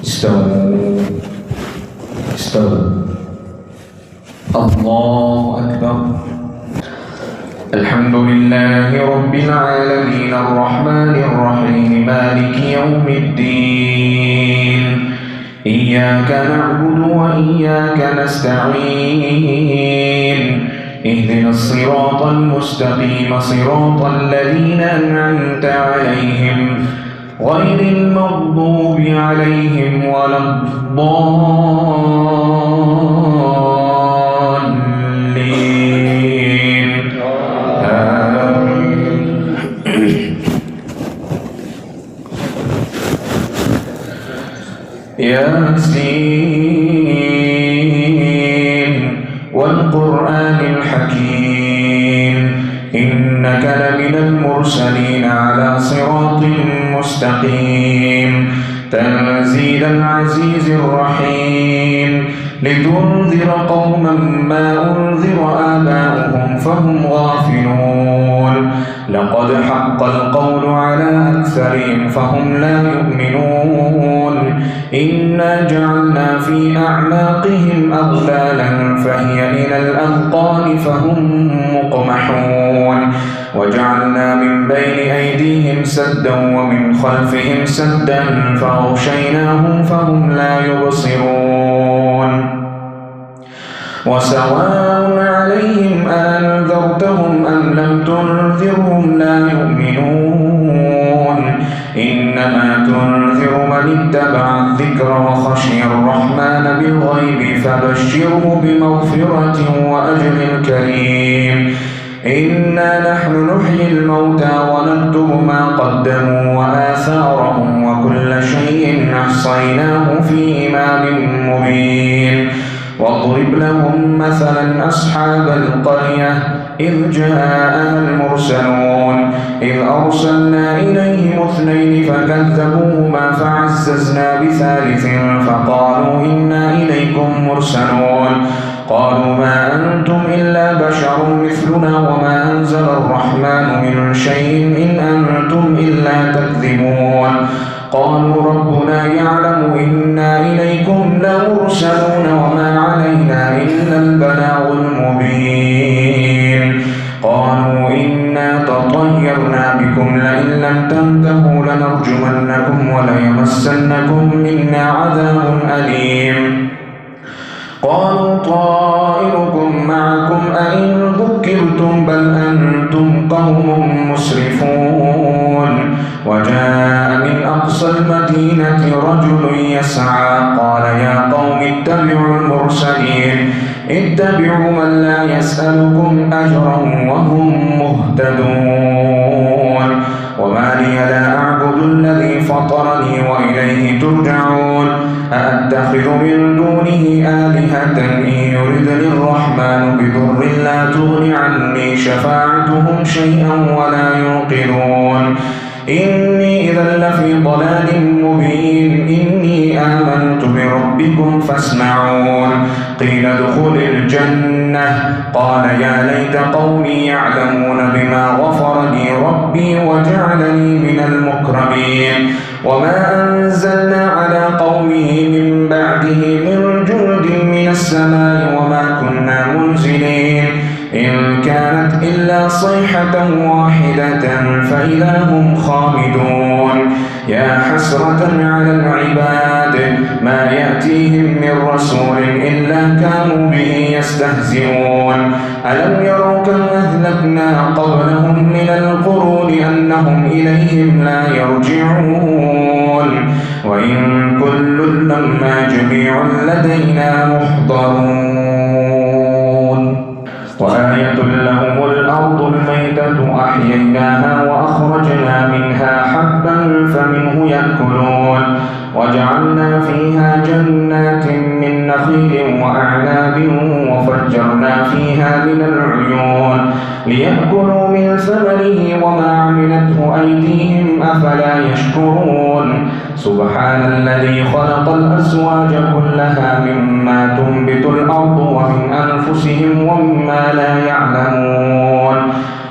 استووا استووا. الله أكبر. الحمد لله رب العالمين الرحمن الرحيم مالك يوم الدين. إياك نعبد وإياك نستعين. اهدنا الصراط المستقيم صراط الذين أنعمت عليهم غير المغضوب عليهم ولا الضالين. آمين. ياسين والقرآن الحكيم إنك لمن المرسلين على صراط مستقيم تنزيل العزيز الرحيم لتنذر قوما ما أنذر آباؤهم فهم غافلون لقد حق القول على أكثرهم فهم لا يؤمنون إنا جعلنا في أعناقهم أغلالا فهي إلى الأذقان فهم مقمحون وجعلنا من بين أيديهم سدا ومن خلفهم سدا فأغشيناهم فهم لا يبصرون وسواء عليهم أنذرتهم أم لم تنذرهم لا يؤمنون إنما تنذر من اتبع الذكر وخشي الرحمن بالغيب فبشره بمغفرة وأجر كريم إنا نحن نحيي الموتى ونكتب ما قدموا وآثارهم وكل شيء أحصيناه في إمام مبين واضرب لهم مثلا أصحاب القرية إذ جاءها المرسلون إذ أرسلنا إليهم اثنين فكذبوهما فعززنا بثالث فقالوا إنا إليكم مرسلون قالوا ما أنتم إلا بشر مثلنا وما أنزل الرحمن من شيء إن أنتم إلا تكذبون قالوا ربنا يعلم إنا إليكم لمرسلون وما علينا إلا البلاغ المبين قالوا إنا تطيرنا بكم لئن لم تنتهوا لنرجمنكم وليمسنكم منا عذاب أليم قالوا طائركم معكم أئن ذكرتم بل أنتم قوم مسرفون وجاء من أقصى المدينة رجل يسعى قال يا قوم اتبعوا المرسلين اتبعوا من لا يسألكم أجرا وهم مهتدون وما لي لا أعبد الذي فطرني وإليه ترجعون أأتخذ من دونه آلهة إن يردني الرحمن بضر لا تغن عني شفاعتهم شيئا ولا ينقذون إني إذا لفي ضلال مبين إني آمنت بربكم فاسمعون قيل ادخل الجنة قال يا ليت قومي يعلمون بما غفر لي ربي وجعلني من المكرمين وما أنزلنا على قومه من بعده من جند من السماء وما كنا منزلين إن كانت إلا صيحة واحدة فإذا هم خامدون يا حسرة على العباد ما يأتيهم من رسول إلا كانوا به يستهزئون ألم يروا كم أهلكنا قبلهم من القرون أنهم إليهم لا يرجعون وإن كل لما جميع لدينا محضرون وآية لهم الأرض الميتة أحييناها وأخرجنا منها حبا فمنه يأكلون وجعلنا فيها جنات من نخيل وأعناب وفجرنا فيها من العيون ليأكلوا من ثمره وما عملته أيديهم أفلا يشكرون سبحان الذي خلق الأزواج كلها مما تنبت الأرض ومن أنفسهم ومما لا يعلمون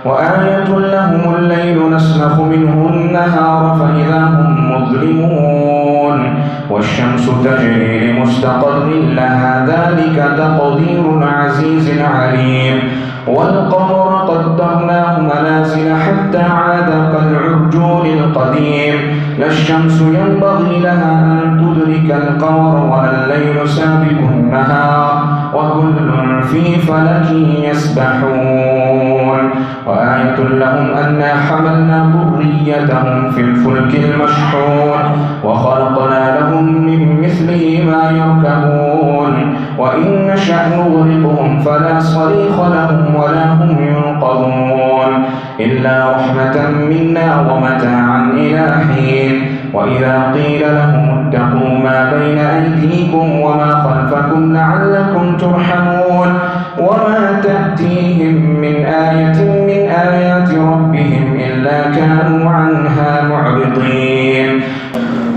وآية لهم الليل نسلخ منه النهار فإذا هم مظلمون والشمس تجري لمستقر لها ذلك تقدير العزيز العليم والقمر قدرناه منازل حتى عاد كالعرجون القديم لا الشمس ينبغي لها أن تدرك القمر ولا الليل سابق النهار وكل في فلك يسبحون وآية لهم أنا حملنا ذريتهم في الفلك المشحون وخلقنا لهم من مثله ما يركبون وإن نشأ نغرقهم فلا صريخ لهم ولا هم ينقذون إلا رحمة منا ومتاعا إلى حين وإذا قيل لهم اتقوا ما بين أيديكم وما خلفكم لعلكم ترحمون وما تأتيهم من آية من آيات ربهم إلا كانوا عنها معرضين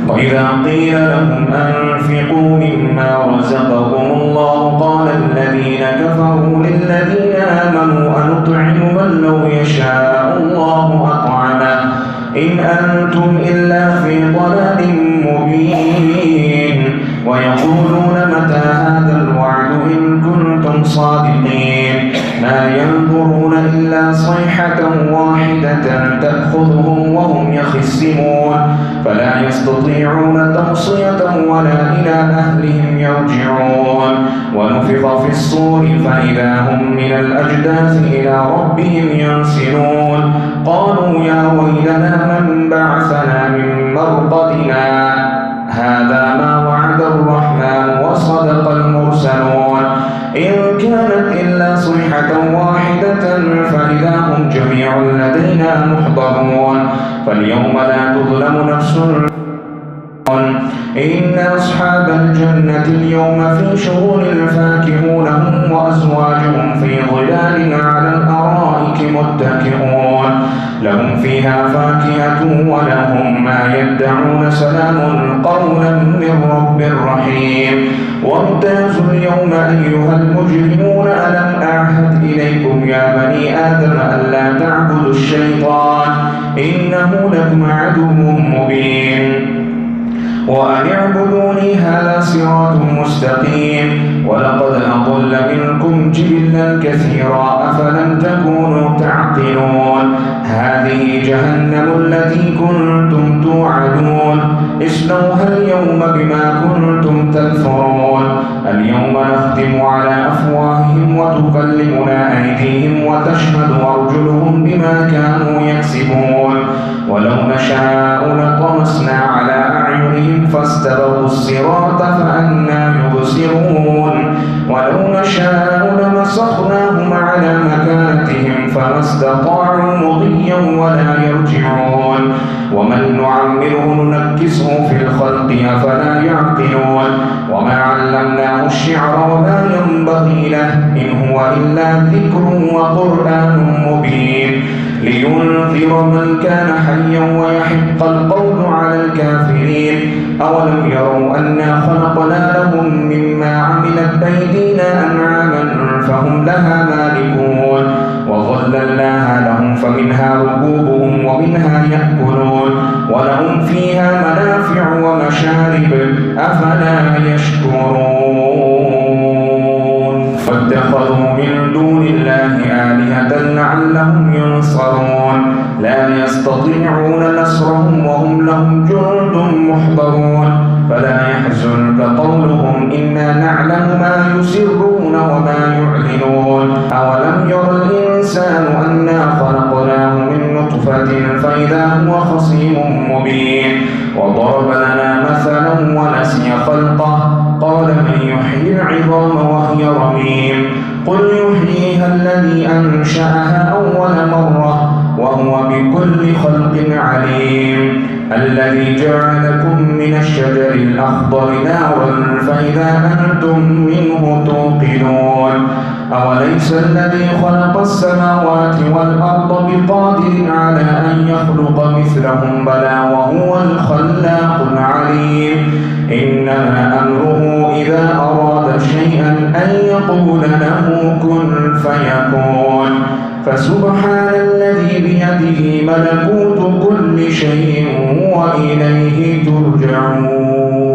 وإذا قيل لهم أنفقوا مما رزقكم الله قال الذين كفروا للذين آمنوا أنطعم من لو يشاء الله أطعمه إن أنتم إلا في ضلال مبين ويقولون متى هذا الوعد إن كنتم صادقين ما ينظرون إلا صيحة واحدة تأخذهم وهم يخصمون فلا يستطيعون توصية ولا إلى أهلهم يرجعون ونفخ في الصور فإذا هم من الأجداث إلى ربهم ينسلون قالوا يا ويلنا من بعثنا من مرقدنا هذا ما وعد الرحمن وصدق المرسلون إن كانت إلا صيحة واحدة فإذا هم جميع لدينا محضرون فاليوم لا تظلم نفس إن أصحاب الجنة اليوم في شغل فاكهون هم وأزواجهم في ظلال على الأرائك متكئون لهم فيها فاكهة ولهم ما يدعون سلام قولا من رب رحيم وامتازوا اليوم أيها المجرمون ألم أعهد إليكم يا بني آدم ألا تعبدوا الشيطان إنه لكم عدو مبين وأن اعبدوني هذا صراط مستقيم ولقد أضل منكم جبلا كثيرا أفلم تكونوا تعقلون هذه جهنم التي كنتم توعدون اصلوها اليوم بما كنتم تكفرون اليوم نختم على أفواههم وتكلمنا أيديهم وتشهد أرجلهم بما كانوا يكسبون ولو نشاء لطمسنا على أعينهم فاستبقوا الصراط فأنى يبصرون ولو نشاء لمسخناهم على مكانتهم فما استطاعوا مضيا ولا يرجعون ومن نعمره ننكسه في الخلق أفلا يعقلون وما علمناه الشعر وما ينبغي له إن هو إلا ذكر وقرآن مبين لينذر من كان حيا ويحق القول على الكافرين أولم يروا أنا خلقنا لهم مما عملت أيدينا أنعاما فهم لها مالكون وظللناها لهم فمنها ركوبهم ومنها يأكلون ولهم فيها منافع ومشارب أفلا يشكرون واتخذوا من دون الله آلهة لعلهم ينصرون لا يستطيعون نصرهم وهم لهم جند محضرون فلا يحزنك قولهم إنا نعلم ما يسرون وما يعلنون أولم ير الإنسان أنا خلقناه من نطفة فإذا هو خصيم مبين وضرب لنا مثلا ونسي خلقه قال من يحيي العظام وهي رميم قل يحييها الذي أنشأها أول مرة وهو بكل خلق عليم الذي جعل لكم من الشجر الأخضر نارا فإذا أنتم منه توقدون أوليس الذي خلق السماوات والأرض بقادر على أن يخلق مثلهم بلى وهو الخلاق العليم إنما أمره إذا أراد شيئا أن يقول له كن فيكون فسبحان الذي بيده ملكوت كل شيء وإليه ترجعون.